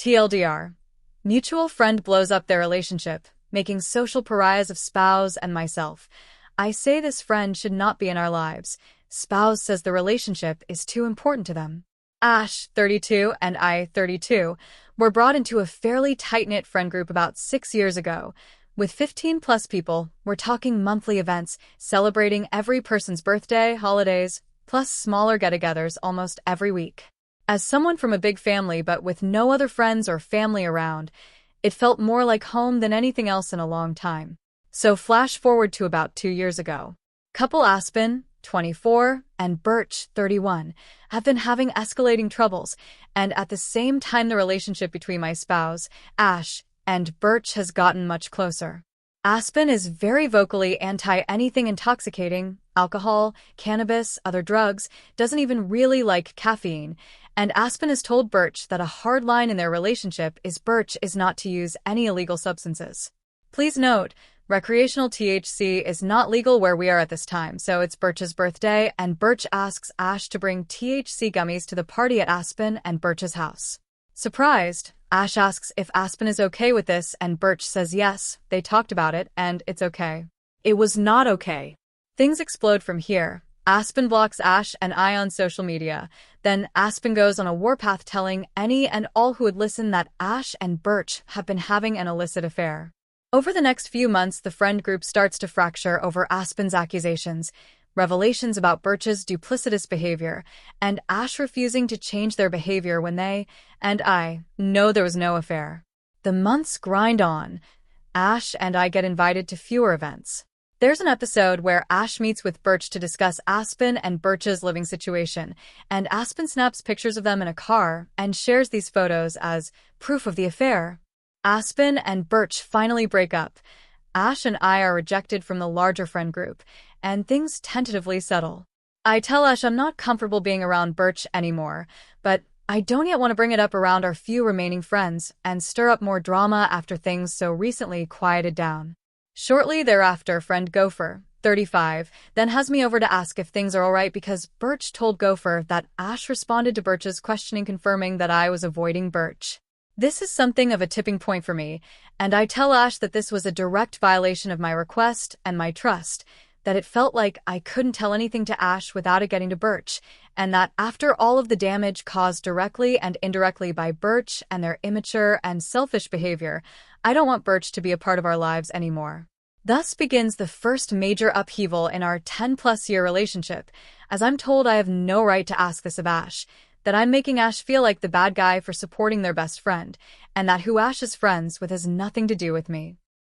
TLDR. Mutual friend blows up their relationship, making social pariahs of Spouse and myself. I say this friend should not be in our lives. Spouse says the relationship is too important to them. Ash, 32, and I, 32, were brought into a fairly tight-knit friend group about 6 years ago. With 15-plus people, we're talking monthly events, celebrating every person's birthday, holidays, plus smaller get-togethers almost every week. As someone from a big family but with no other friends or family around, it felt more like home than anything else in a long time. So flash forward to about 2 years ago. Couple Aspen, 24, and Birch, 31, have been having escalating troubles, and at the same time the relationship between my spouse, Ash, and Birch has gotten much closer. Aspen is very vocally anti-anything intoxicating, alcohol, cannabis, other drugs, doesn't even really like caffeine, and Aspen has told Birch that a hard line in their relationship is Birch is not to use any illegal substances. Please note, recreational THC is not legal where we are at this time, so it's Birch's birthday, and Birch asks Ash to bring THC gummies to the party at Aspen and Birch's house. Surprised, Ash asks if Aspen is okay with this, and Birch says yes, they talked about it, and it's okay. It was not okay. Things explode from here. Aspen blocks Ash and I on social media. Then Aspen goes on a warpath telling any and all who would listen that Ash and Birch have been having an illicit affair. Over the next few months, the friend group starts to fracture over Aspen's accusations, revelations about Birch's duplicitous behavior, and Ash refusing to change their behavior when they, and I, know there was no affair. The months grind on. Ash and I get invited to fewer events. There's an episode where Ash meets with Birch to discuss Aspen and Birch's living situation, and Aspen snaps pictures of them in a car and shares these photos as proof of the affair. Aspen and Birch finally break up. Ash and I are rejected from the larger friend group, and things tentatively settle. I tell Ash I'm not comfortable being around Birch anymore, but I don't yet want to bring it up around our few remaining friends and stir up more drama after things so recently quieted down. Shortly thereafter, friend Gopher, 35, then has me over to ask if things are alright because Birch told Gopher that Ash responded to Birch's questioning confirming that I was avoiding Birch. This is something of a tipping point for me, and I tell Ash that this was a direct violation of my request and my trust, that it felt like I couldn't tell anything to Ash without it getting to Birch, and that after all of the damage caused directly and indirectly by Birch and their immature and selfish behavior, I don't want Birch to be a part of our lives anymore. Thus begins the first major upheaval in our 10-plus year relationship, as I'm told I have no right to ask this of Ash, that I'm making Ash feel like the bad guy for supporting their best friend, and that who Ash is friends with has nothing to do with me.